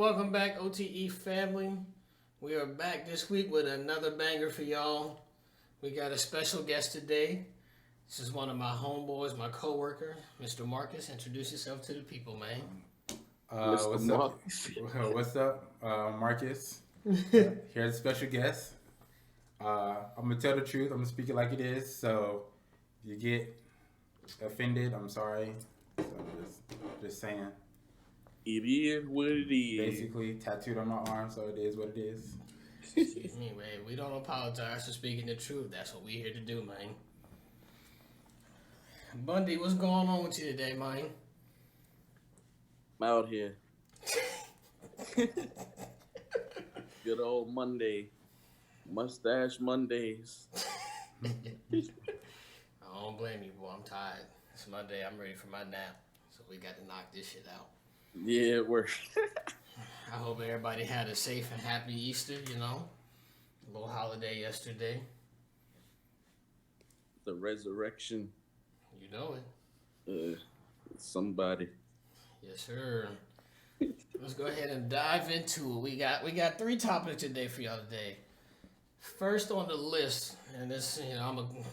welcome back, OTE family. We are back this week with another banger for y'all. We got a special guest today. This is one of my homeboys, my coworker, Mr. Marcus. Introduce yourself to the people, man. Mr. What's up? Marcus. What's up, Marcus? Here's a special guest. I'm gonna tell the truth. I'm gonna speak it like it is. So if you get offended, I'm sorry. So just saying. It is what it is. Basically, tattooed on my arm, so it is what it is. Anyway, we don't apologize for speaking the truth. That's what we're here to do, man. Bundy, what's going on with you today, man? I'm out here. Good old Monday. Mustache Mondays. I don't blame you, boy. I'm tired. It's Monday. I'm ready for my nap. So we got to knock this shit out. Yeah, it works. I hope everybody had a safe and happy Easter, you know. A little holiday yesterday. The resurrection. You know it. Somebody. Yes, sir. Let's go ahead and dive into it. We got three topics today for y'all today. First on the list, and this,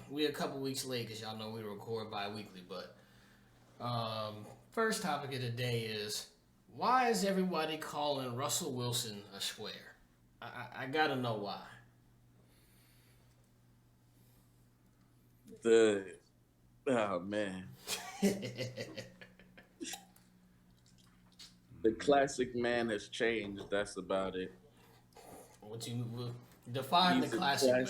we a couple weeks late because y'all know we record bi-weekly, but first topic of the day is, why is everybody calling Russell Wilson a square? I gotta know why. Oh man. The classic man has changed. That's about it. What you define the classic man?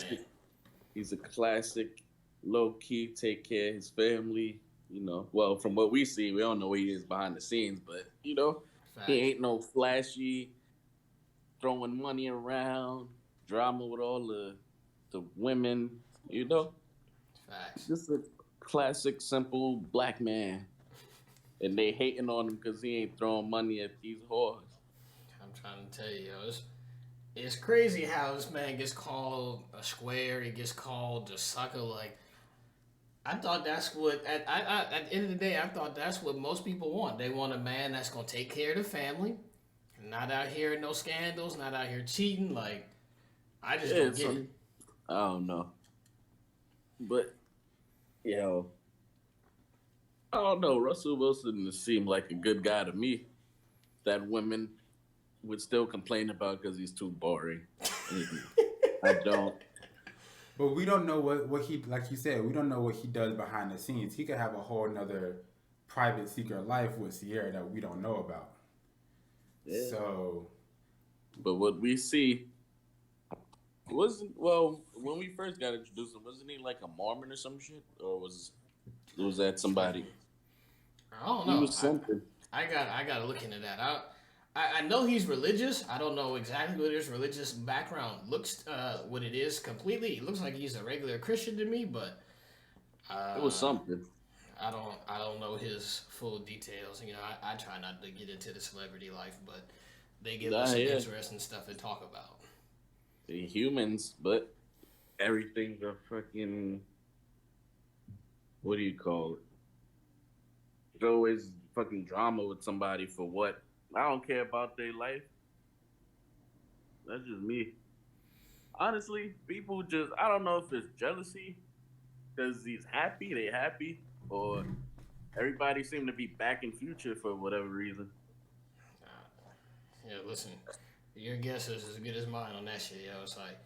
He's a classic, low key, take care of his family. Well, from what we see, we don't know what he is behind the scenes, but Fact. he ain't no flashy, throwing money around, drama with all the women. Facts. Just a classic, simple black man. And they hating on him because he ain't throwing money at these whores. I'm trying to tell you, it's crazy how this man gets called a square. He gets called a sucker. Like, I thought that's what, at the end of the day, I thought that's what most people want. They want a man that's going to take care of the family, not out here in no scandals, not out here cheating. Like, I just don't get it. I don't know. But, I don't know. Russell Wilson seemed like a good guy to me that women would still complain about because he's too boring. I don't. But we don't know what he, like you said, we don't know what he does behind the scenes. He could have a whole nother private secret life with Sierra that we don't know about. Yeah. So. But what we see when we first got introduced, wasn't he like a Mormon or some shit? Or was that somebody? I don't know. He was something. I got to look into that. I know he's religious. I don't know exactly what his religious background looks, what it is completely. It looks like he's a regular Christian to me, but it was something. I don't know his full details. I try not to get into the celebrity life, but they give us some interesting stuff to talk about. The humans, but everything's a fucking, what do you call it? There's always fucking drama with somebody for what? I don't care about their life. That's just me. Honestly, people just, I don't know if it's jealousy because he's happy, they happy, or everybody seem to be back in Future for whatever reason. Yeah, listen, your guess is as good as mine on that shit, yo. It's like,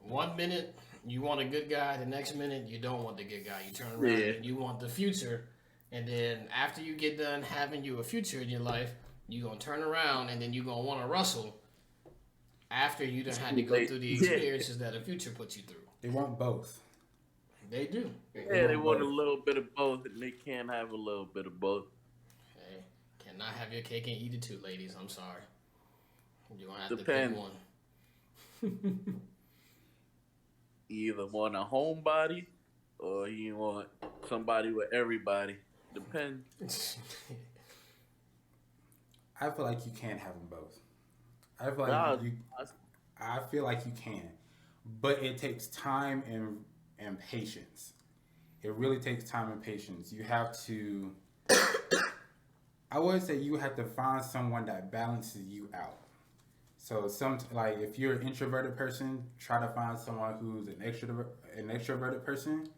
1 minute you want a good guy, the next minute you don't want the good guy. You turn around and you want the future, and then after you get done having you a future in your life, you gonna turn around and then you gonna want to Russell after you done had to go through the experiences that a future puts you through. They want both. They do. They want a little bit of both, and they can't have a little bit of both. Hey, cannot have your cake and eat it too, ladies. I'm sorry. You're gonna have Depends. to pick one. You either want a homebody or you want somebody with everybody. Depends. I feel like you can't have them both. I feel like I feel like you can, but it takes time and patience. It really takes time and patience. You have to I would say you have to find someone that balances you out. So like if you're an introverted person, try to find someone who's an extroverted person.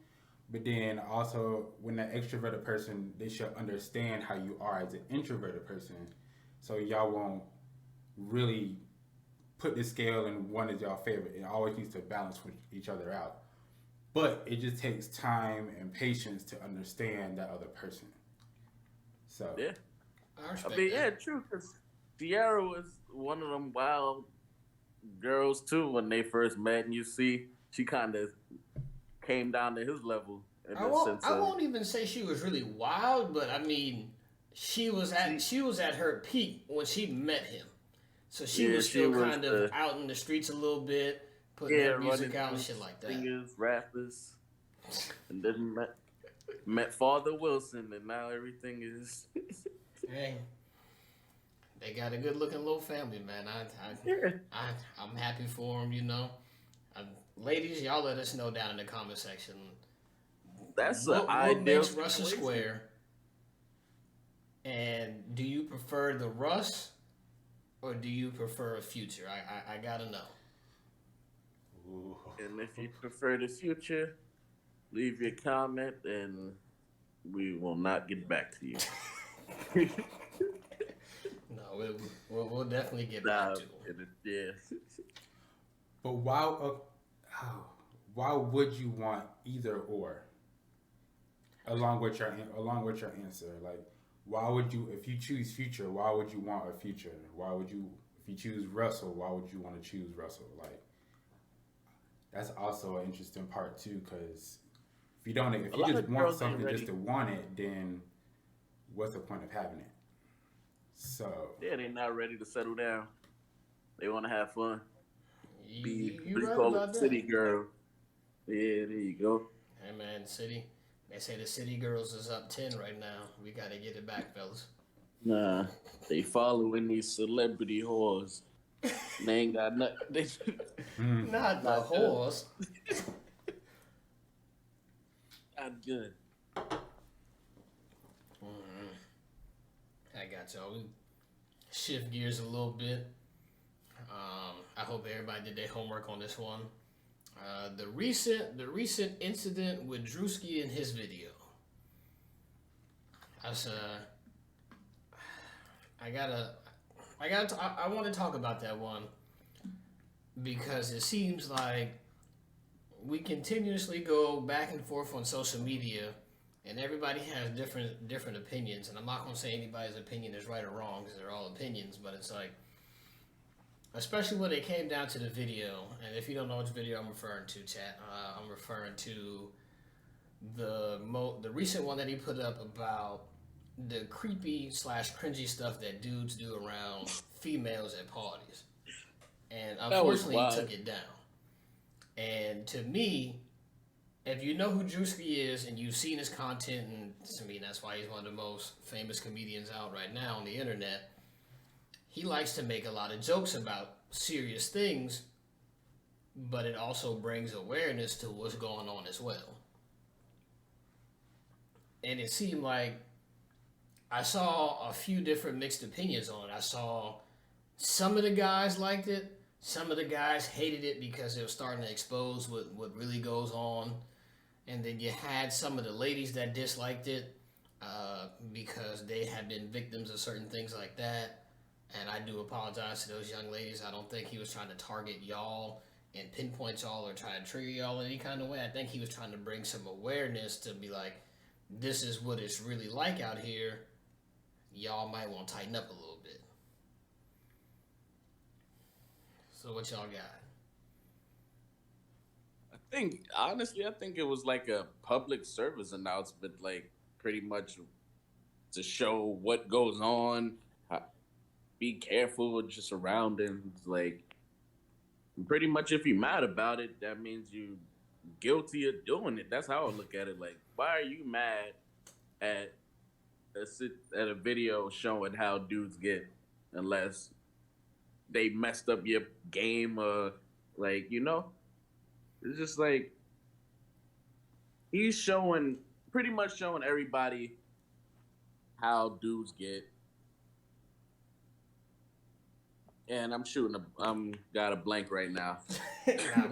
But then also when that extroverted person, they should understand how you are as an introverted person. So y'all won't really put the scale in one of y'all favor. It always needs to balance with each other out. But it just takes time and patience to understand that other person. So Yeah. I respect Yeah, that. true. Because Sierra was one of them wild girls too when they first met, and you see she kind of came down to his level in I the won't. sense I of won't even say she was really wild, but I mean, she, she was at her peak when she met him. So she yeah, was she still was kind of the out in the streets a little bit, putting yeah her music running out and through shit like that. singers, rappers, and then met Father Wilson, and now everything is Hey, they got a good looking little family, man. yeah. I'm happy for them. You know, uh, ladies, y'all let us know down in the comment section That's an what ideal makes Russ a situation. square, and do you prefer the Russ or do you prefer a Future? I gotta know. ooh. And if you prefer the future, leave your comment, and we will not get back to you. No, we'll definitely get back Nah, to him. yeah. But why would you want either or along with your answer? Like, why would you if you choose future? Why would you want a future? Why would you if you choose Russell? Why would you want to choose Russell? Like, that's also an interesting part too, because if A you lot just of want girls ain't something just ready. to want it, then what's the point of having it? So, Yeah, they're not ready to settle down. They want to have fun. Be what You do you right call it? about that. City girl. Yeah, there you go. Hey man, city. They say the city girls is up 10 right now. We gotta get it back, fellas. Nah, they following these celebrity whores. They ain't got nothing. They hmm. Not the not good. horse. Not good. I got y'all. We shift gears a little bit. I hope everybody did their homework on this one. The recent incident with Drewski in his video. That's I gotta I want to talk about that one because it seems like we continuously go back and forth on social media, and everybody has different opinions. And I'm not gonna say anybody's opinion is right or wrong because they're all opinions, but it's like, especially when it came down to the video. And if you don't know which video I'm referring to, chat, I'm referring to the recent one that he put up about the creepy slash cringy stuff that dudes do around females at parties. And That was unfortunately, he wild. took it down. And to me, if you know who Drewski is and you've seen his content, and to me, that's why he's one of the most famous comedians out right now on the internet, he likes to make a lot of jokes about serious things, but it also brings awareness to what's going on as well. And it seemed like I saw a few different mixed opinions on it. I saw some of the guys liked it, some of the guys hated it because it was starting to expose what really goes on. And then you had some of the ladies that disliked it because they had been victims of certain things like that. And I do apologize to those young ladies. I don't think he was trying to target y'all and pinpoint y'all or try to trigger y'all in any kind of way. I think he was trying to bring some awareness to be like, this is what it's really like out here. Y'all might want to tighten up a little bit. So what y'all got? I think it was like a public service announcement, like pretty much to show what goes on. Be careful with your surroundings. Like, pretty much, if you're mad about it, that means you guilty of doing it. That's how I look at it. Like, why are you mad at at a video showing how dudes get, unless they messed up your game or like it's just like he's showing pretty much showing everybody how dudes get And I'm got a blank right now. Nah,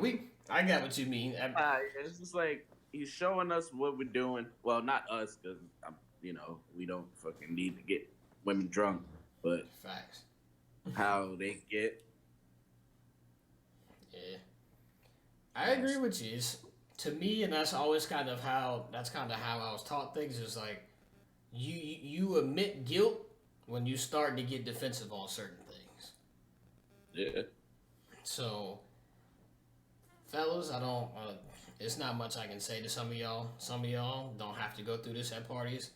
I got what you mean. It's just like he's showing us what we're doing. Well, not us, because we don't fucking need to get women drunk, but Facts. how they get. Yeah, I agree with you. To me, and that's always kind of how I was taught things. Is like you admit guilt when you start to get defensive on certain things. Yeah. So, fellas, I don't. It's not much I can say to some of y'all. Some of y'all don't have to go through this at parties.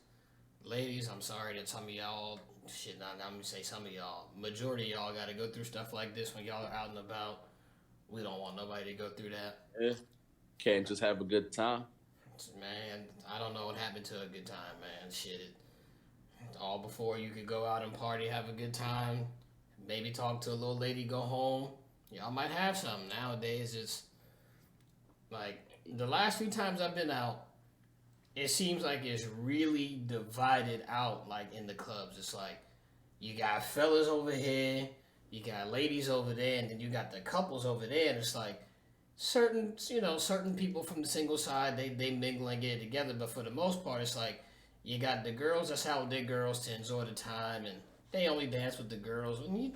Ladies, I'm sorry that some of y'all. Shit, not I'm gonna say some of y'all. Majority of y'all got to go through stuff like this when y'all are out and about. We don't want nobody to go through that. Yeah. Can't just have a good time. Man, I don't know what happened to a good time, man. Shit, all before you could go out and party, have a good time, maybe talk to a little lady, go home. Y'all might have something. Nowadays, it's like the last few times I've been out, it seems like it's really divided out, like in the clubs. It's like you got fellas over here, you got ladies over there, and then you got the couples over there, and it's like certain people from the single side, they mingle and get it together, but for the most part, it's like you got the girls that's out with their girls to enjoy the time, and they only dance with the girls. And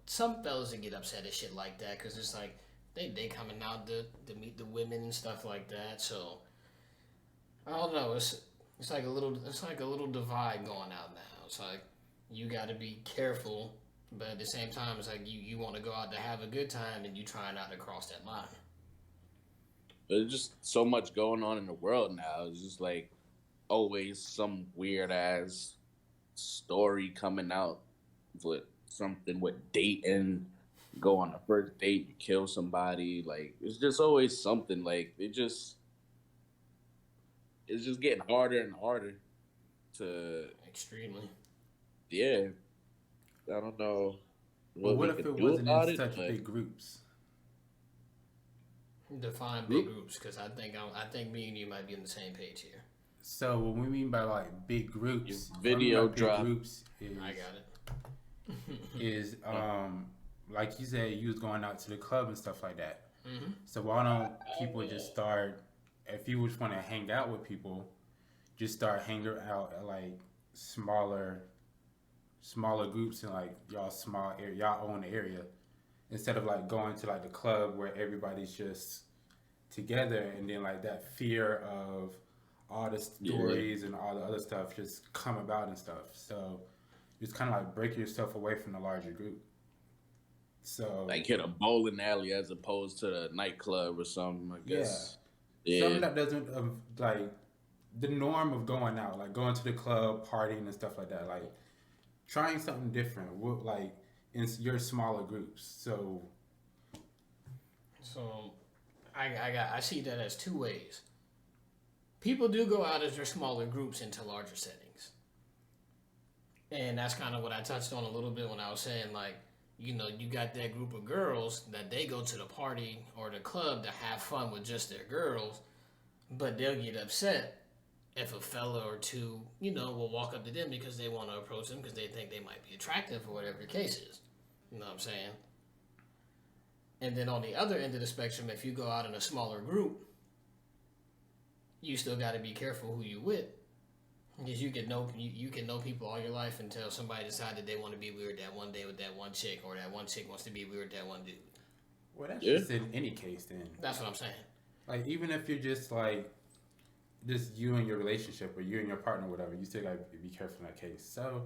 some fellas that get upset at shit like that, because it's like they coming out to meet the women and stuff like that. So I don't know. It's like a little divide going out now. It's like you got to be careful, but at the same time, it's like you want to go out to have a good time, and you try not to cross that line. There's just so much going on in the world now. It's just like always some weird ass story coming out with something with dating, go on a first date, you kill somebody. Like it's just always something. Like it's just getting harder and harder to extremely. Yeah, I don't know. What if it wasn't in such big groups? Define big groups, because I think me and you might be on the same page here. So what we mean by like big groups, video drop. Big groups is, I got it. Is like you said, you was going out to the club and stuff like that. Mm-hmm. So why don't people just start? If you just want to hang out with people, just start hanging out at like smaller groups in like y'all own area, instead of like going to like the club where everybody's just together, and then like that fear of all the stories and all the other stuff just come about and stuff. So just kind of like break yourself away from the larger group. So like hit a bowling alley as opposed to the nightclub or something, I guess. Yeah. Something that doesn't like the norm of going out, like going to the club, partying and stuff like that. Like trying something different, like in your smaller groups. So I see that as two ways. People do go out as their smaller groups into larger settings. And that's kind of what I touched on a little bit when I was saying, like, you got that group of girls that they go to the party or the club to have fun with just their girls, but they'll get upset if a fella or two, will walk up to them because they want to approach them because they think they might be attractive or whatever the case is. You know what I'm saying? And then on the other end of the spectrum, if you go out in a smaller group, you still got to be careful who you with, because you can know people all your life until somebody decided they want to be weird that one day with that one chick, or that one chick wants to be weird with that one dude. Well, that's just in any case then. That's what I'm saying. Like even if you're just like just you and your relationship, or you and your partner, or whatever, you still gotta be careful in that case. So,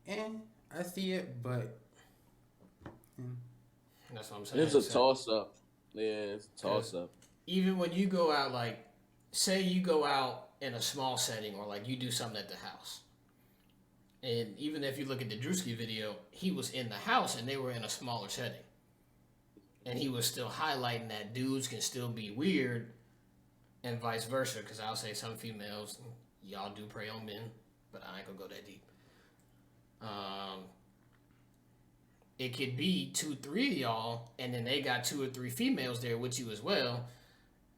I see it, but that's what I'm saying. It's a toss up. Yeah, it's a toss up. Even when you go out, like, say you go out in a small setting, or like you do something at the house, and even if you look at the Drewski video, he was in the house and they were in a smaller setting, and he was still highlighting that dudes can still be weird, and vice versa. Because I'll say some females, y'all do prey on men, but I ain't gonna go that deep. It could be 2-3 of y'all, and then they got 2 or 3 females there with you as well,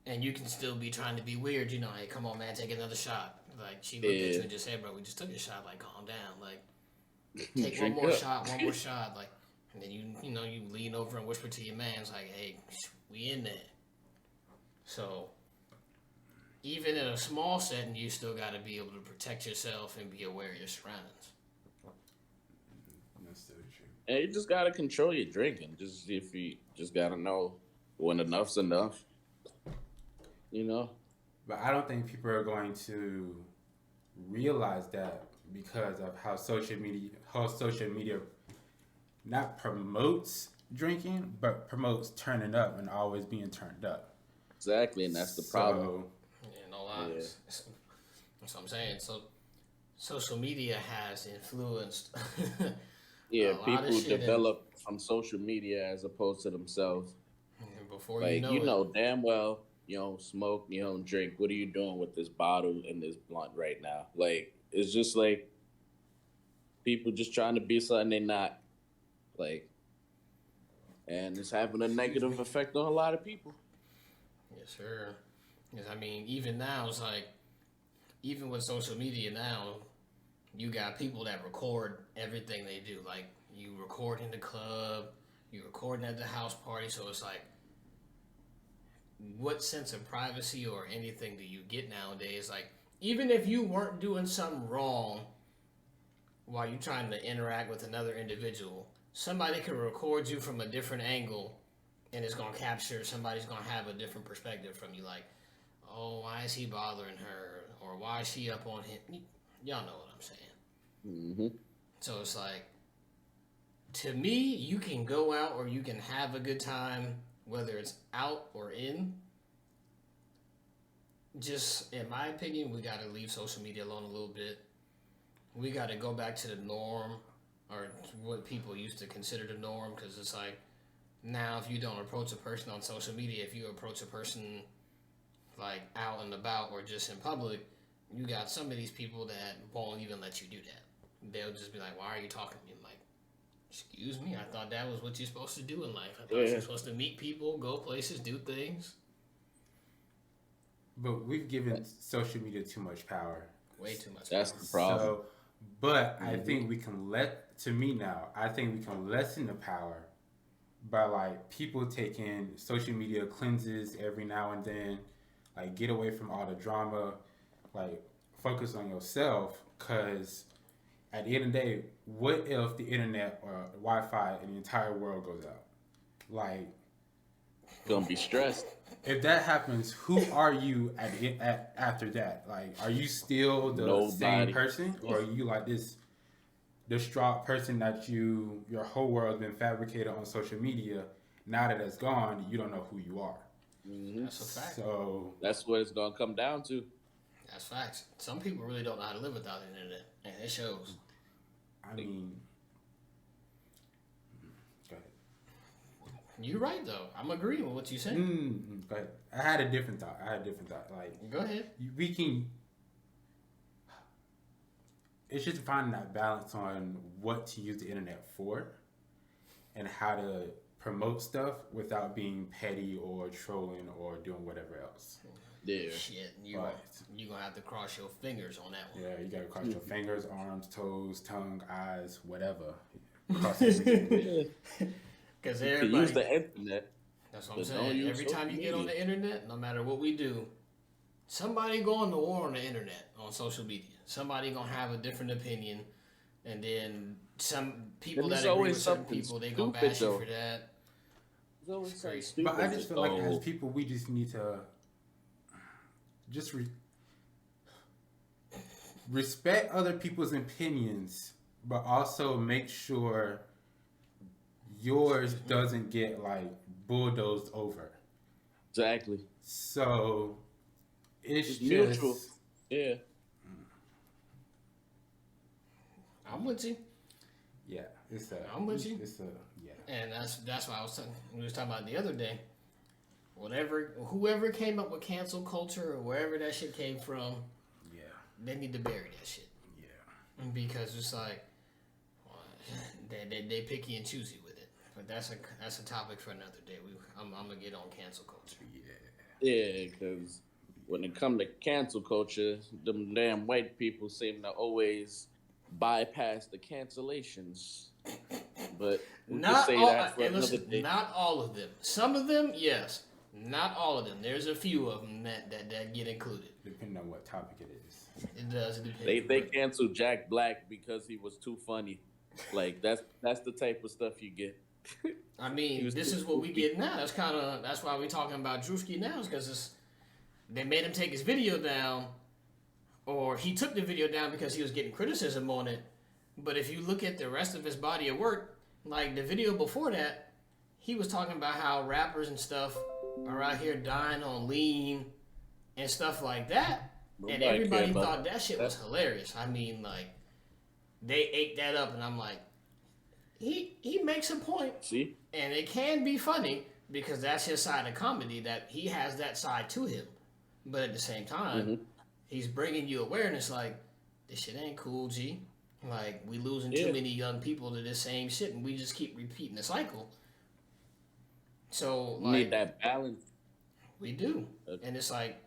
and you can still be trying to be weird. Hey, come on, man, take another shot. Like, she looked at you and just said, bro, we just took a shot. Like, calm down. Like, take one more shot. Like, And then you lean over and whisper to your man, it's like, hey, we in there. So even in a small setting, you still got to be able to protect yourself and be aware of your surroundings. That's so true. And you just gotta control your drinking. Just if you just gotta know when enough's enough. You know. But I don't think people are going to realize that because of how social media not promotes drinking, but promotes turning up and always being turned up. Exactly, and that's the problem. Yeah, no lies. Yeah. That's what I'm saying. So, social media has influenced. Yeah, people develop from social media as opposed to themselves. Before like, you know damn well you don't smoke, you don't drink. What are you doing with this bottle and this blunt right now? Like, it's just like people just trying to be something they're not. Like, and it's having a negative effect on a lot of people. Yes, sir. Because, I mean, even now, it's like, even with social media now, you got people that record everything they do. Like, you record in the club, you recording at the house party, so it's like, what sense of privacy or anything do you get nowadays? Like, even if you weren't doing something wrong while you're trying to interact with another individual, somebody can record you from a different angle and it's going to capture, somebody's going to have a different perspective from you. Like, oh, why is he bothering her? Or why is she up on him? Y'all know what I'm saying. Mm-hmm. So it's like, to me, you can go out or you can have a good time, whether it's out or in. Just, in my opinion, we got to leave social media alone a little bit. We got to go back to the norm, or what people used to consider the norm, because it's like, now if you don't approach a person on social media, if you approach a person like out and about or just in public, you got some of these people that won't even let you do that. They'll just be like, why are you talking to me? I'm like, excuse me, I thought that was what you're supposed to do in life. I thought you're supposed to meet people, go places, do things. But we've given social media too much power. Way too much That's power. the problem. So, but I think we can I think we can lessen the power by like people taking social media cleanses every now and then, like get away from all the drama, like focus on yourself, because at the end of the day, what if the internet or Wi-Fi in the entire world goes out? Like, gonna be stressed. If that happens, who are you after that? Like, are you still the same person, or are you like this distraught person that your whole world has been fabricated on social media? Now that it's gone, you don't know who you are. Mm-hmm. That's a fact. So that's what it's gonna come down to. That's facts. Some people really don't know how to live without the internet, and it shows. I mean, go ahead. You're right, though. I'm agreeing with what you said. Go ahead. I had a different thought. Like, go ahead. We can. It's just finding that balance on what to use the internet for, and how to promote stuff without being petty or trolling or doing whatever else. Yeah. Shit, you're gonna have to cross your fingers on that one. Yeah, you gotta cross your fingers, arms, toes, tongue, eyes, whatever. Cross everything. Because you everybody can use the internet. That's what I'm saying. Every time you get on the internet, no matter what we do, somebody going to war on the internet, on social media. Somebody gonna have a different opinion, and then some people that agree with certain people, they gonna bash you for that. It's always crazy. Stupid. But I just feel like as people, we just need to just respect other people's opinions, but also make sure yours doesn't get like bulldozed over. Exactly. So it's just mutual. Yeah. I'm with you. Yeah, I'm with you. Yeah. And that's why we was talking about the other day. Whoever came up with cancel culture or wherever that shit came from, yeah, they need to bury that shit. Yeah. Because it's like, they picky and choosy with it. But that's a topic for another day. I'm gonna get on cancel culture. Yeah, because when it comes to cancel culture, them damn white people seem to always bypass the cancellations. but we can Not say all. that for And another listen, day. not all of them. Some of them, yes. Not all of them. There's a few of them that get included. Depending on what topic it is. It does depend. They canceled Jack Black because he was too funny. Like that's the type of stuff you get. I mean, this is what we get now. That's why we're talking about Drewski now, is because they made him take his video down, or he took the video down because he was getting criticism on it. But if you look at the rest of his body of work, like the video before that, he was talking about how rappers and stuff are out here dying on lean and stuff like that. And everybody thought that shit was hilarious. I mean, like, they ate that up, and I'm like, he makes a point. See? And it can be funny because that's his side of comedy, that he has that side to him. But at the same time, he's bringing you awareness like, this shit ain't cool, G. Like, we losing too many young people to this same shit, and we just keep repeating the cycle. So, like, need that balance. We do. And it's like,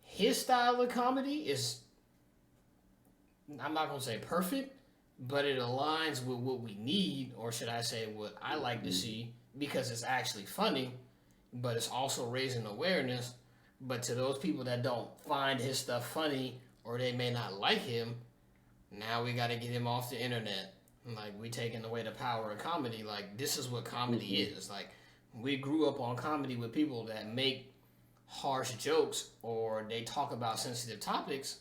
his style of comedy is, I'm not going to say perfect, but it aligns with what we need, or should I say what I like to see, because it's actually funny, but it's also raising awareness. But to those people that don't find his stuff funny, or they may not like him, now we got to get him off the internet. Like, we taking away the power of comedy. Like, this is what comedy is. Like, we grew up on comedy with people that make harsh jokes, or they talk about sensitive topics,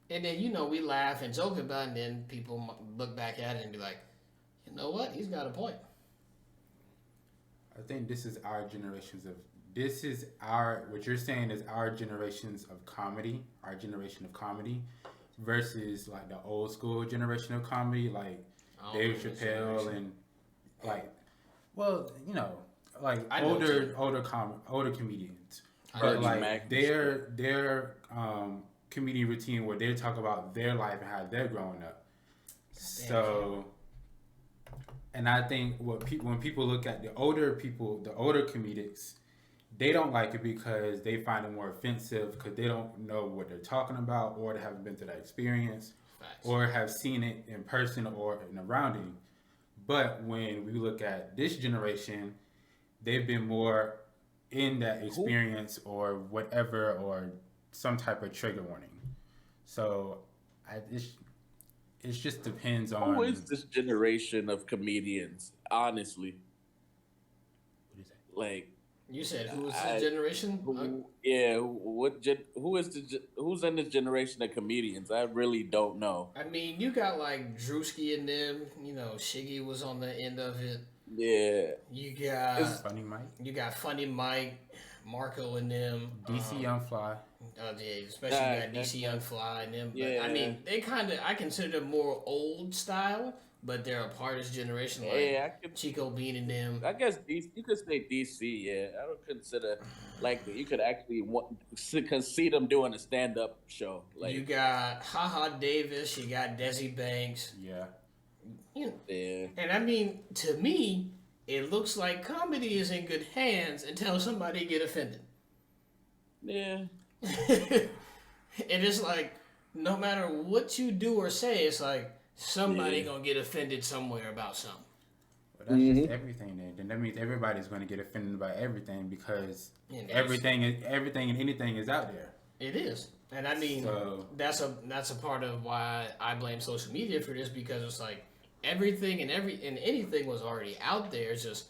and then, you know, we laugh and joke about it, and then people look back at it and be like, you know what, he's got a point. I think this is our generations of, what you're saying is our generations of comedy, our generation of comedy, versus like the old school generation of comedy, like Dave Chappelle and like, well, you know, like older comedians. But like their comedian routine where they talk about their life and how they're growing up. So, and I think when people look at the older comedics, they don't like it because they find it more offensive because they don't know what they're talking about, or they haven't been through that experience. Facts. Or have seen it in person or in around it. But when we look at this generation, they've been more in that experience or whatever, or some type of trigger warning. So it just depends on... Who is this generation of comedians, honestly? What is that? Like... You said who is this generation? Who's in this generation of comedians? I really don't know. I mean, you got like Drewski and them. You know, Shiggy was on the end of it. Yeah. You got Funny Mike. You got Funny Mike, Marco and them. DC Young Fly. Especially you got DC Young Fly and them. But, yeah. I mean, they I consider them more old style. But they're a part of this generation, like Chico Bean and them. I guess you could say DC, yeah. I don't consider, like, you could actually see them doing a stand-up show. Like, you got Haha Davis, you got Desi Banks. Yeah. You know, yeah. And I mean, to me, it looks like comedy is in good hands until somebody get offended. Yeah. And it's like, no matter what you do or say, it's like, somebody gonna get offended somewhere about something. Well, that's just everything then. Then that means everybody's gonna get offended about everything because everything and anything is out there. It is. And I mean, that's a part of why I blame social media for this, because it's like everything and anything was already out there. It's just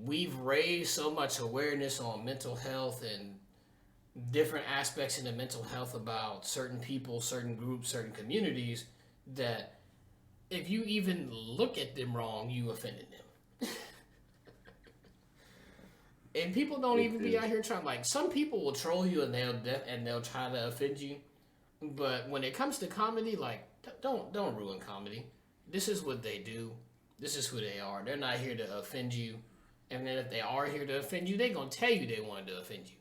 we've raised so much awareness on mental health and different aspects in the mental health about certain people, certain groups, certain communities, that if you even look at them wrong, you offended them. And people don't even be out here trying. Like, some people will troll you and they'll try to offend you. But when it comes to comedy, like, don't ruin comedy. This is what they do. This is who they are. They're not here to offend you. And then if they are here to offend you, they're gonna tell you they wanted to offend you.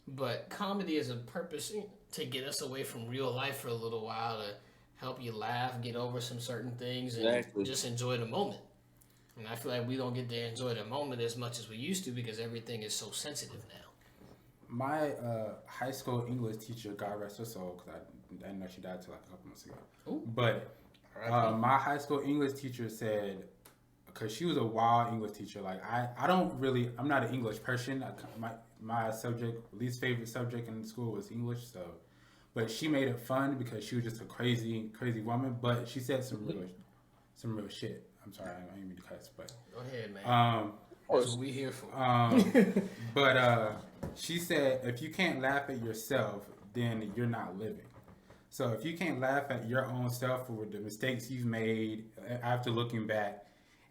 But comedy is a purpose to get us away from real life for a little while, to help you laugh, get over some certain things, and just enjoy the moment. And I feel like we don't get to enjoy the moment as much as we used to because everything is so sensitive now. My high school English teacher, God rest her soul, because I didn't know she died till like a couple months ago. Ooh. But my high school English teacher said because she was a wild English teacher. Like I'm not an English person. My least favorite subject in school was English. So, but she made it fun because she was just a crazy woman. But she said some real shit. I'm sorry, I don't mean to cuss, but go ahead, man. That's what we here for. But she said, if you can't laugh at yourself, then you're not living. So if you can't laugh at your own self for the mistakes you've made after looking back,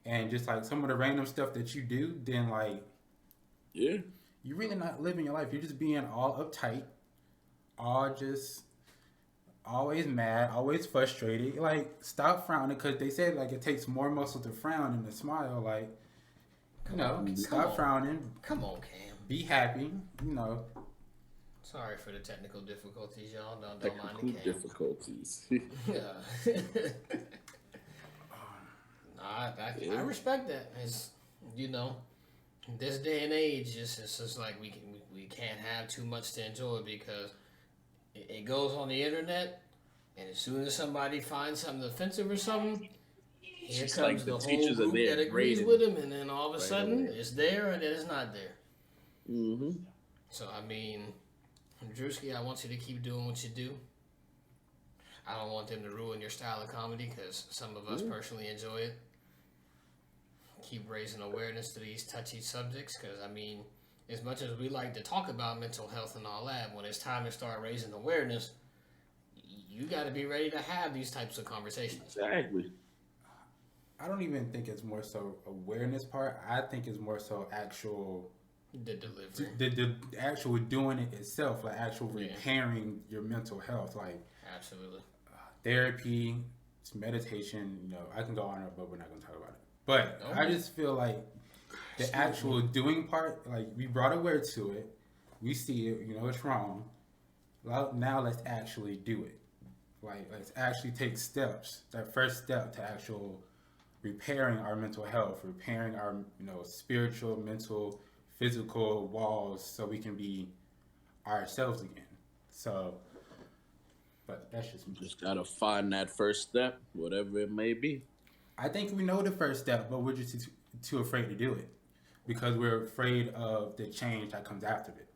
and just like some of the random stuff that you do, then like, yeah, you're really not living your life. You're just being all uptight, always mad, always frustrated. Like, stop frowning, because they said like it takes more muscle to frown than to smile. Like, stop frowning. Come on, Cam. Be happy. Sorry for the technical difficulties, y'all. Don't mind the Cam. Difficulties. I respect that. It's, this day and age, it's just like we can't have too much to enjoy, because it goes on the internet, and as soon as somebody finds something offensive or something, here comes like the the whole group that agrees with him, and then all of a sudden away. it's there and then it's not there. Mm-hmm. So I mean, Drewski, I want you to keep doing what you do. I don't want them to ruin your style of comedy, because some of us personally enjoy it. Keep raising awareness to these touchy subjects, because I mean, as much as we like to talk about mental health and all that, when it's time to start raising awareness, you got to be ready to have these types of conversations. Exactly. I don't even think it's more so awareness part. I think it's more so actual. The delivery. The actual doing it itself, like actual repairing your mental health, like absolutely. Therapy, it's meditation. I can go on, but we're not going to talk about it. But I just feel like the actual doing part, like we brought aware to it, we see it, it's wrong. Now let's actually do it. Like, let's actually take steps. That first step to actual repairing our mental health, repairing our spiritual, mental, physical walls, so we can be ourselves again. So, but that's just me. Just gotta find that first step, whatever it may be. I think we know the first step, but we're just too afraid to do it, because we're afraid of the change that comes after it,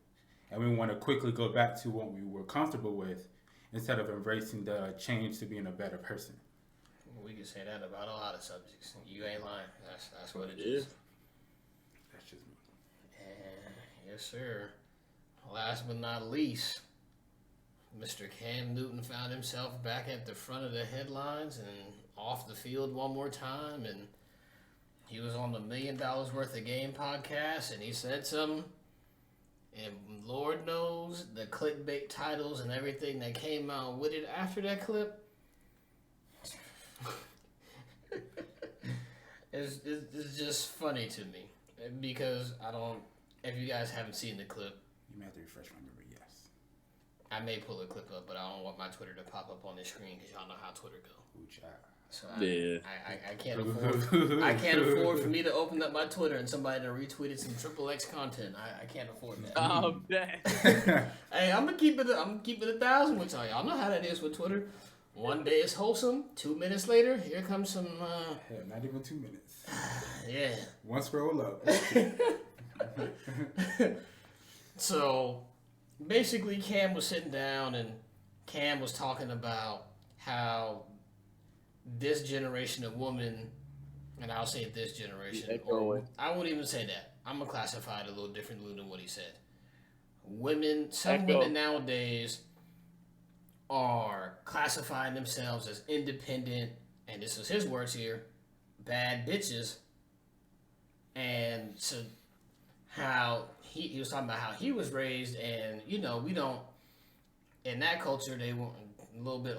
and we want to quickly go back to what we were comfortable with, instead of embracing the change to being a better person. We can say that about a lot of subjects. You ain't lying. That's what it is. That's just me. And yes, sir. Last but not least, Mr. Cam Newton found himself back at the front of the headlines and off the field one more time, and he was on the $1 Million Worth of Game podcast, and he said something, and Lord knows the clickbait titles and everything that came out with it after that clip. It's just funny to me, because if you guys haven't seen the clip, you may have to refresh my memory. Yes, I may pull a clip up, but I don't want my Twitter to pop up on the screen, because y'all know how Twitter go. Ooh, child. So I can't afford. I can't afford for me to open up my Twitter and somebody to retweeted some XXX content. I can't afford that. Oh, damn. Hey, I'm gonna keep it 1,000 with y'all. Y'all know how that is with Twitter. One day it's wholesome. 2 minutes later, here comes some. Hell, not even 2 minutes. Yeah. One scroll up. So, basically, Cam was sitting down and Cam was talking about how this generation of women, and I'll say this generation, or I won't even say that. I'm going to classify it a little differently than what he said. Some women nowadays are classifying themselves as independent, and this is his words here, bad bitches. And so how he was talking about how he was raised, and we don't, in that culture, they weren't a little bit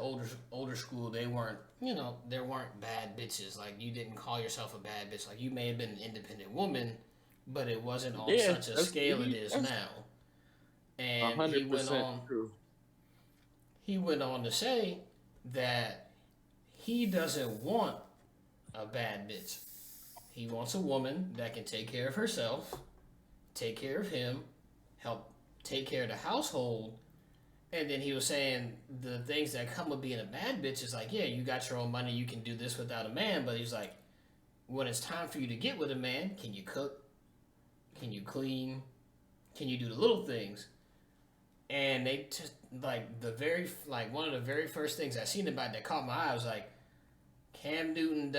older school, they weren't, there weren't bad bitches. Like, you didn't call yourself a bad bitch. Like, you may have been an independent woman, but it wasn't on such a scale it is now. And 100% true. He went on to say that he doesn't want a bad bitch. He wants a woman that can take care of herself, take care of him, help take care of the household. And then he was saying the things that come with being a bad bitch is like, yeah, you got your own money, you can do this without a man. But he's like, when it's time for you to get with a man, can you cook? Can you clean? Can you do the little things? And they just one of the very first things I seen about that caught my eye was like, Cam Newton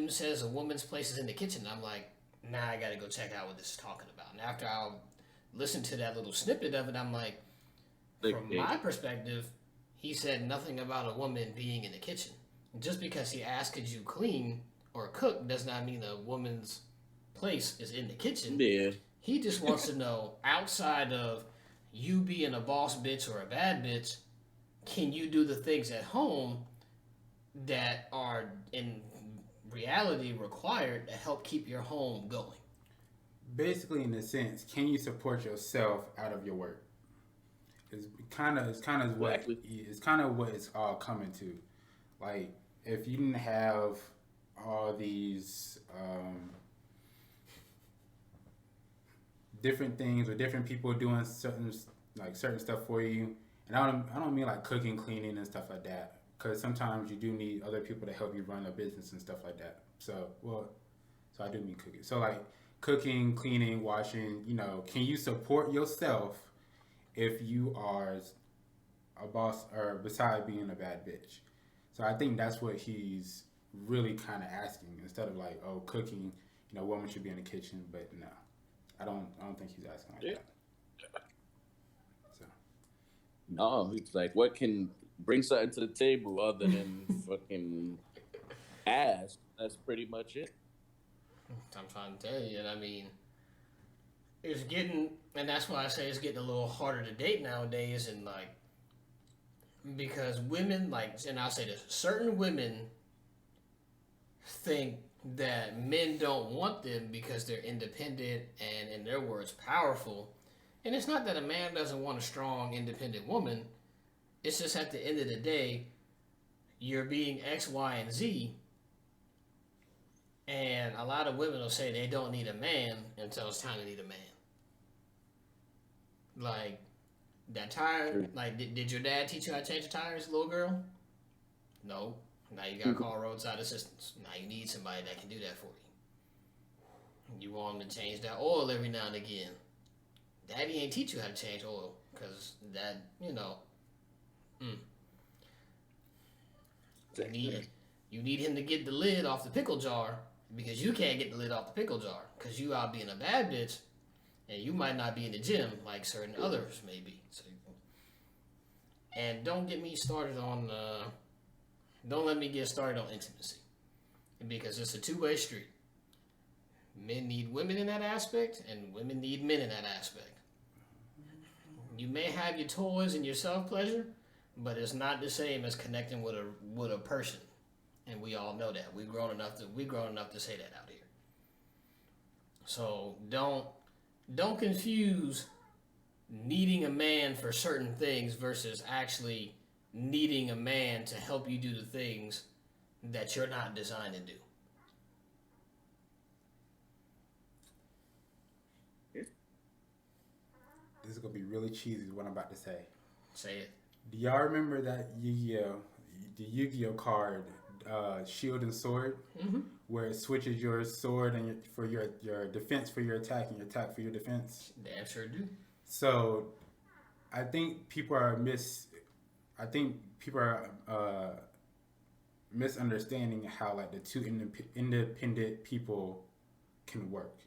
says a woman's place is in the kitchen. I'm like, nah, I gotta go check out what this is talking about. And after I listened to that little snippet of it, I'm like, from my perspective, he said nothing about a woman being in the kitchen. Just because he asked, could you clean or cook, does not mean a woman's place is in the kitchen. Yeah. He just wants to know, outside of you being a boss bitch or a bad bitch, can you do the things at home that are in reality required to help keep your home going? Basically, in a sense, can you support yourself out of your work? It's kind of what it's all coming to. Like, if you didn't have all these different things or different people doing certain stuff for you, and I don't mean like cooking, cleaning, and stuff like that, because sometimes you do need other people to help you run a business and stuff like that. So I do mean cooking. So like cooking, cleaning, washing. Can you support yourself if you are a boss or beside being a bad bitch? So I think that's what he's really kind of asking, instead of like, oh, cooking, woman should be in the kitchen. But no, I don't think he's asking like that. So no, it's like, what can bring something to the table other than fucking ass? That's pretty much it. I'm trying to tell you, and I mean, it's getting, and that's why I say it's getting a little harder to date nowadays, and like, because women, and I'll say this, certain women think that men don't want them because they're independent and, in their words, powerful. And it's not that a man doesn't want a strong, independent woman. It's just at the end of the day, you're being X, Y, and Z. And a lot of women will say they don't need a man until it's time to need a man. Like, that tire, like, did your dad teach you how to change the tires, little girl? No. Now you gotta call roadside assistance. Now you need somebody that can do that for you. You want them to change that oil every now and again. Daddy ain't teach you how to change oil, because that, You need him to get the lid off the pickle jar, because you can't get the lid off the pickle jar, because you out being a bad bitch, and you might not be in the gym like certain others may be. So, and don't get me started on, don't let me get started on intimacy, because it's a two-way street. Men need women in that aspect, and women need men in that aspect. You may have your toys and your self-pleasure, but it's not the same as connecting with a person, and we all know that. We've grown enough to say that out here. So don't confuse needing a man for certain things versus actually needing a man to help you do the things that you're not designed to do. This is gonna be really cheesy, what I'm about to say. Say it. Do y'all remember that the Yu-Gi-Oh card, Shield and Sword, where it switches your sword and for your defense for your attack and your attack for your defense? Damn sure do. So, I think people are misunderstanding how like the two independent people can work.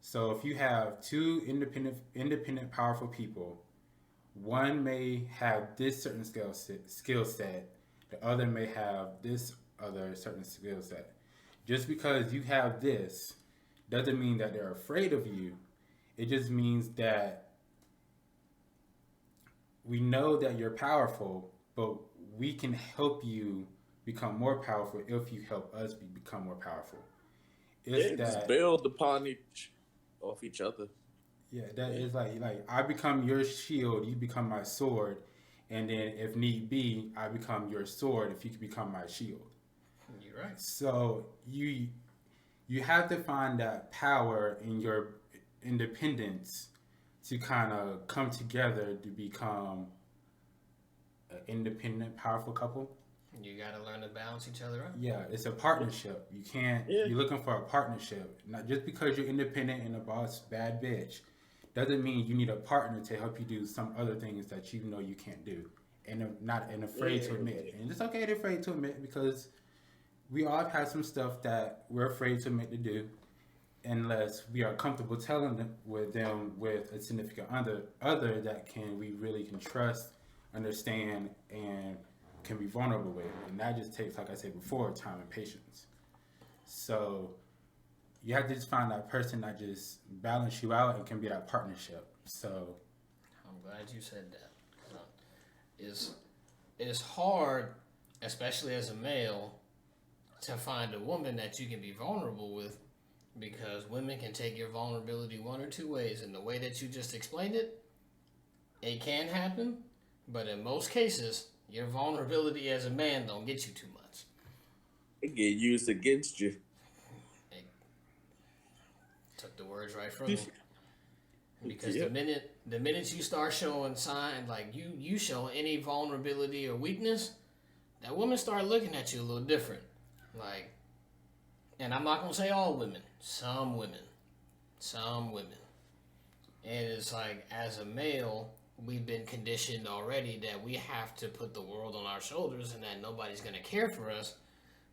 So if you have two independent powerful people, one may have this certain skill set, the other may have this other certain skill set. Just because you have this doesn't mean that they're afraid of you. It just means that we know that you're powerful, but we can help you become more powerful if you help us become more powerful. Just build upon each other. Yeah, that is like I become your shield, you become my sword, and then if need be, I become your sword if you can become my shield. You're right. So you have to find that power in your independence to kind of come together to become an independent, powerful couple. You gotta learn to balance each other out. Yeah, it's a partnership. You can't. Yeah. You're looking for a partnership. Not just because you're independent and a boss, bad bitch, doesn't mean you need a partner to help you do some other things that you know you can't do, and afraid to admit. And it's okay to afraid to admit because we all have had some stuff that we're afraid to admit to do, unless we are comfortable telling them with a significant other that we really can trust, understand, and can be vulnerable with. And that just takes, like I said before, time and patience. So you have to just find that person that just balance you out and can be that partnership. So I'm glad you said that. It's hard, especially as a male, to find a woman that you can be vulnerable with, because women can take your vulnerability one or two ways. And the way that you just explained it, it can happen, but in most cases, your vulnerability as a man don't get you too much. It get used against you. It took the words right from me. Because the minute you start showing signs, like you show any vulnerability or weakness, that woman start looking at you a little different. Like, and I'm not gonna say all women, some women. And it's like, as a male, we've been conditioned already that we have to put the world on our shoulders and that nobody's gonna care for us.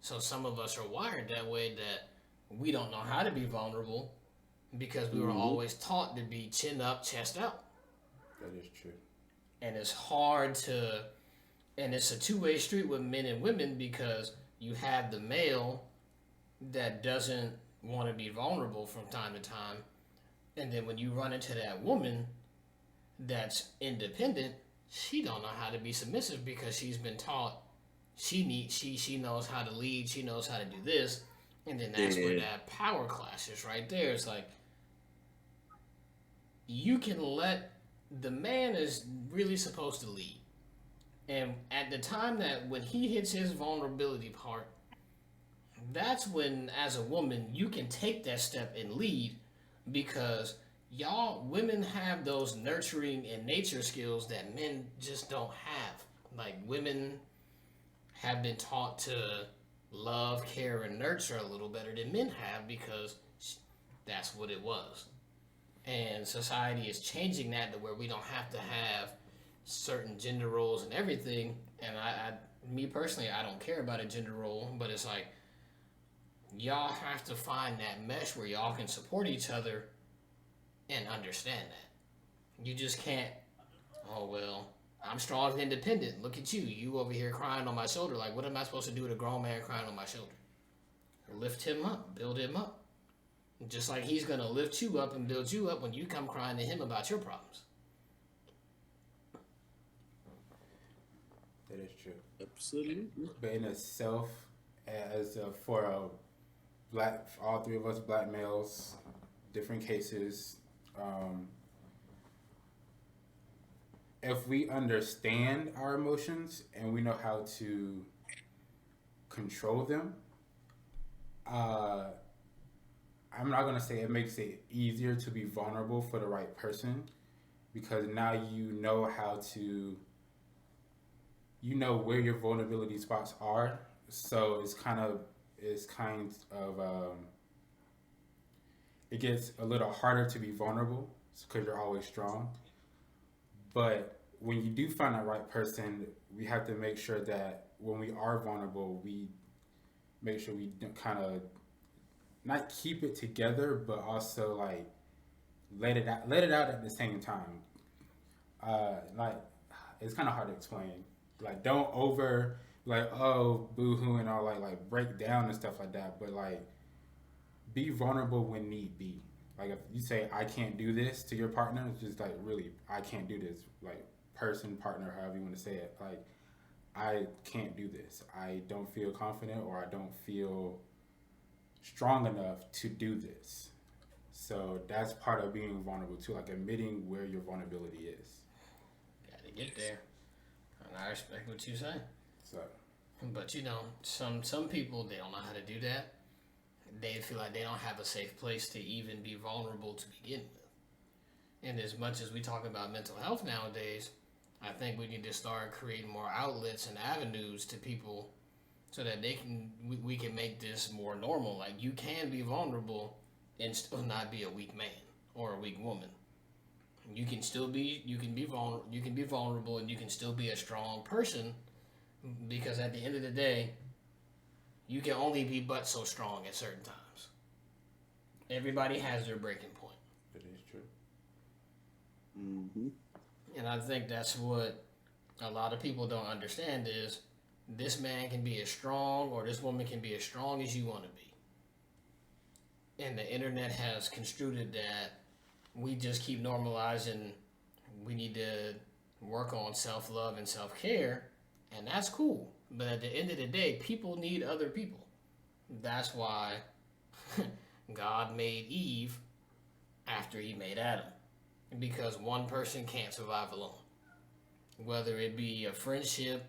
So some of us are wired that way, that we don't know how to be vulnerable because we were always taught to be chin up, chest out. that is true. And it's hard to, and it's a two-way street with men and women, because you have the male that doesn't want to be vulnerable from time to time, and then when you run into that woman that's independent, she don't know how to be submissive because she's been taught she knows how to lead, she knows how to do this, and then that's where that power clashes right there. It's like, you can let, the man is really supposed to lead, and at the time that when he hits his vulnerability part, that's when, as a woman, you can take that step and lead, because y'all women have those nurturing and nature skills that men just don't have. Like, women have been taught to love, care, and nurture a little better than men have, because that's what it was. And society is changing that to where we don't have to have certain gender roles and everything. And me personally, I don't care about a gender role, but it's like, y'all have to find that mesh where y'all can support each other and understand that. You just can't, oh, well, I'm strong and independent. Look at you. You over here crying on my shoulder. Like, what am I supposed to do with a grown man crying on my shoulder? Lift him up. Build him up. Just like he's going to lift you up and build you up when you come crying to him about your problems. That is true. Absolutely. But in itself, for all three of us black males, different cases, if we understand our emotions and we know how to control them, I'm not going to say it makes it easier to be vulnerable for the right person, because now you know how to, you know where your vulnerability spots are. So it gets a little harder to be vulnerable because you're always strong. But when you do find that right person, we have to make sure that when we are vulnerable, we make sure we kind of not keep it together, but also like let it out at the same time. Like, it's kind of hard to explain. Like, don't over, like, oh, boo-hoo and all, like break down and stuff like that, but like be vulnerable when need be. Like, if you say I can't do this to your partner, it's just like, really, I can't do this. Like, person, partner, however you want to say it. Like, I can't do this. I don't feel confident, or I don't feel strong enough to do this. So that's part of being vulnerable too, like admitting where your vulnerability is. Got to get there. And I respect what you say. So, but you know, some people, they don't know how to do that. They feel like they don't have a safe place to even be vulnerable to begin with. And as much as we talk about mental health nowadays, I think we need to start creating more outlets and avenues to people so that we can make this more normal. Like, you can be vulnerable and still not be a weak man or a weak woman. You can be vulnerable and you can still be a strong person, because at the end of the day, you can only be but so strong at certain times. Everybody has their breaking point. It is true. Mm-hmm. And I think that's what a lot of people don't understand is this man can be as strong or this woman can be as strong as you want to be. And the internet has construed it that we just keep normalizing we need to work on self-love and self-care, and that's cool. But at the end of the day, people need other people. That's why God made Eve after he made Adam. Because one person can't survive alone. Whether it be a friendship,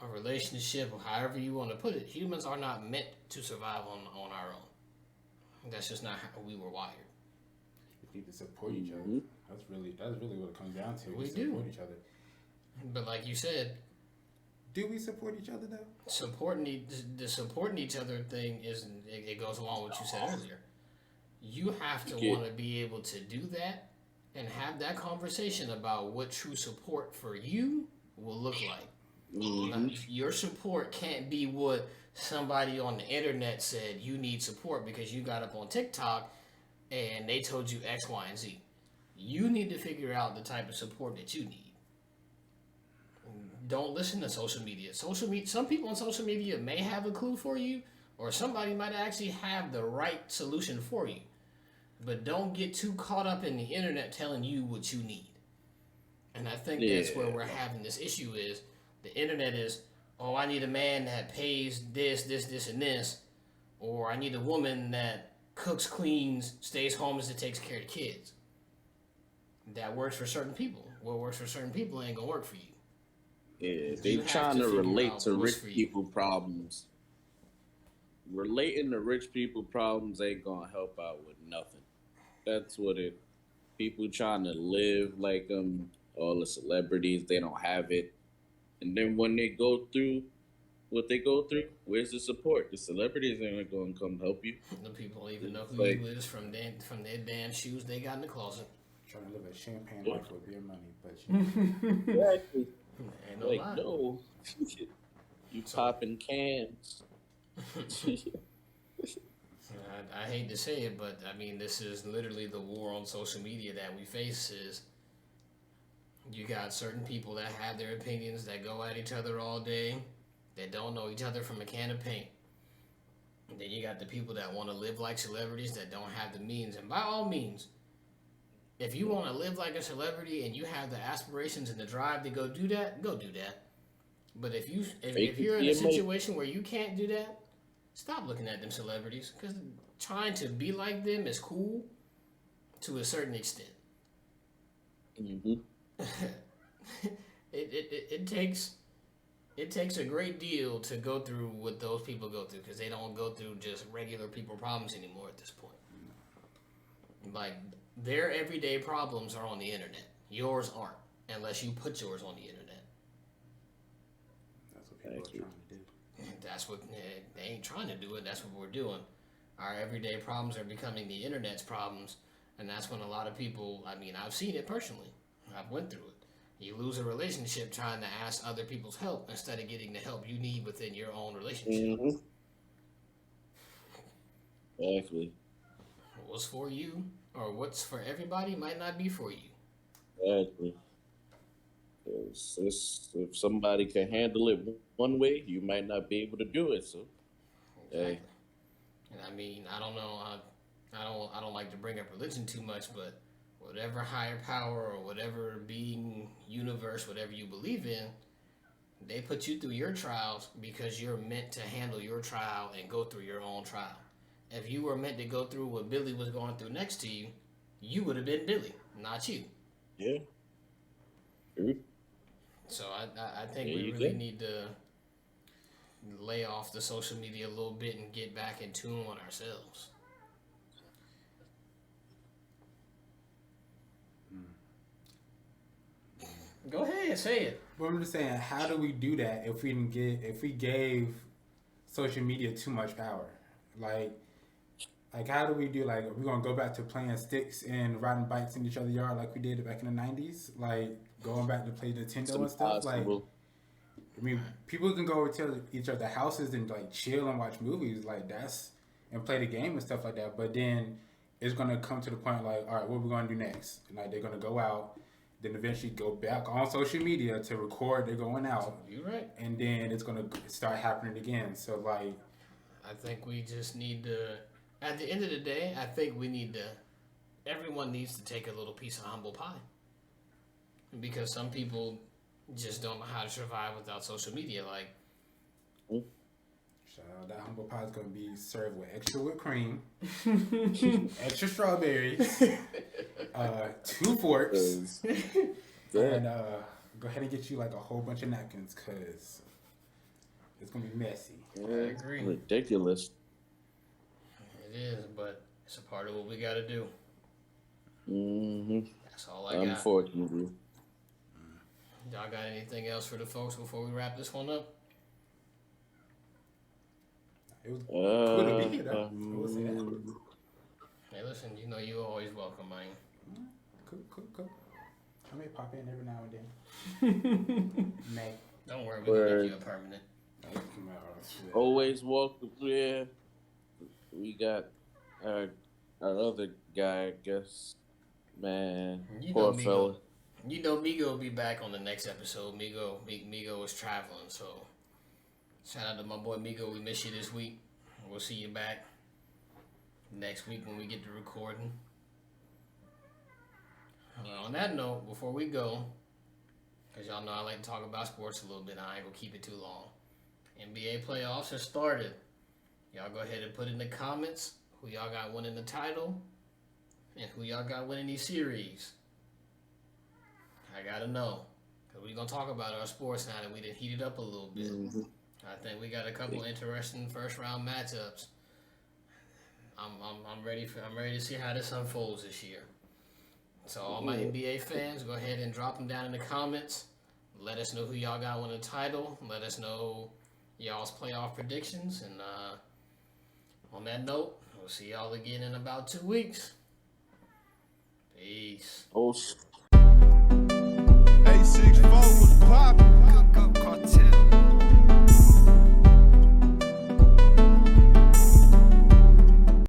a relationship, or however you want to put it, humans are not meant to survive on our own. That's just not how we were wired. We need to support each other. That's really what it comes down to. We support do. each other. But like you said, do we support each other though? Supporting each other thing it goes along with what you said earlier. You have to want to be able to do that and have that conversation about what true support for you will look like. Now, your support can't be what somebody on the internet said you need support because you got up on TikTok and they told you X, Y, and Z. You need to figure out the type of support that you need. Don't listen to social media. Some people on social media may have a clue for you, or somebody might actually have the right solution for you. But don't get too caught up in the internet telling you what you need. And I think that's where we're having this issue is the internet is, oh, I need a man that pays this, and this. Or I need a woman that cooks, cleans, stays home and takes care of the kids. That works for certain people. What works for certain people ain't gonna work for you. Yeah, they trying to relate to rich people problems. Relating to rich people problems ain't gonna help out with nothing. That's what it. People trying to live like all the celebrities, they don't have it, and then when they go through what they go through, where's the support? The celebrities ain't gonna come help you. The people don't even know who you is from their damn shoes they got in the closet. Trying to live a champagne life with beer money, but you Exactly. Ain't no lie. No, you popping cans. I hate to say it, but I mean, this is literally the war on social media that we face is you got certain people that have their opinions that go at each other all day, that don't know each other from a can of paint. And then you got the people that want to live like celebrities that don't have the means. And by all means, if you want to live like a celebrity and you have the aspirations and the drive to go do that, go do that. But if you're in a situation where you can't do that, stop looking at them celebrities, because trying to be like them is cool to a certain extent. Mm-hmm. It takes a great deal to go through what those people go through, because they don't go through just regular people problems anymore at this point. Like, their everyday problems are on the internet. Yours aren't, unless you put yours on the internet. that's what people are trying to do. That's what they ain't trying to do it. That's what we're doing. Our everyday problems are becoming the internet's problems, and that's when a lot of people. I mean, I've seen it personally. I've went through it. You lose a relationship trying to ask other people's help instead of getting the help you need within your own relationship. Mm-hmm. Exactly. What's for you or what's for everybody might not be for you. Exactly. If somebody can handle it one way, you might not be able to do it. So, Exactly. And I mean, I don't know. I don't like to bring up religion too much, but whatever higher power or whatever being, universe, whatever you believe in, they put you through your trials because you're meant to handle your trial and go through your own trial. If you were meant to go through what Billy was going through next to you, you would have been Billy, not you. yeah. True. So I think we really need to lay off the social media a little bit and get back in tune with ourselves. Go ahead, say it. But I'm just saying, how do we do that if we gave social media too much power? Like how do we do, like, are we gonna go back to playing sticks and riding bikes in each other's yard like we did back in the 90s? Like going back to play Nintendo and stuff? Like, I mean, people can go to each other's houses and like chill and watch movies like and play the game and stuff like that. But then it's gonna come to the point like, all right, what are we gonna do next? And like they're gonna go out, then eventually go back on social media to record they're going out. You're right. And then it's gonna start happening again. So like, I think we just need to. At the end of the day, I think we need to. Everyone needs to take a little piece of humble pie. Because some people just don't know how to survive without social media. Like, that humble pie is gonna be served with extra whipped cream, extra strawberries, 2 forks, and go ahead and get you like a whole bunch of napkins because it's gonna be messy. I agree. Ridiculous. It is, but it's a part of what we gotta do. Mm-hmm. That's all I got. Unfortunately. Y'all got anything else for the folks before we wrap this one up? It was cool to be here, though. I will say that. Hey, listen, you know you're always welcome, man. Cool. I may pop in every now and then. May. Don't worry, we're gonna make you a permanent. Always welcome. Yeah. We got our other guy, I guess. Man, poor fella. You know Migo will be back on the next episode. Migo is traveling, so shout out to my boy Migo. We miss you this week. We'll see you back next week when we get to recording. On that note, before we go, because y'all know I like to talk about sports a little bit, I ain't gonna keep it too long. NBA playoffs have started. Y'all go ahead and put in the comments who y'all got winning the title and who y'all got winning these series. I gotta know. Because we're going to talk about our sports now that we done heated up a little bit. Mm-hmm. I think we got a couple interesting first round matchups. I'm ready to see how this unfolds this year. So all my NBA fans, go ahead and drop them down in the comments. Let us know who y'all got winning the title. Let us know y'all's playoff predictions. And on that note, we'll see y'all again in about 2 weeks. Peace. A64 was poppin'. Cook up cartel.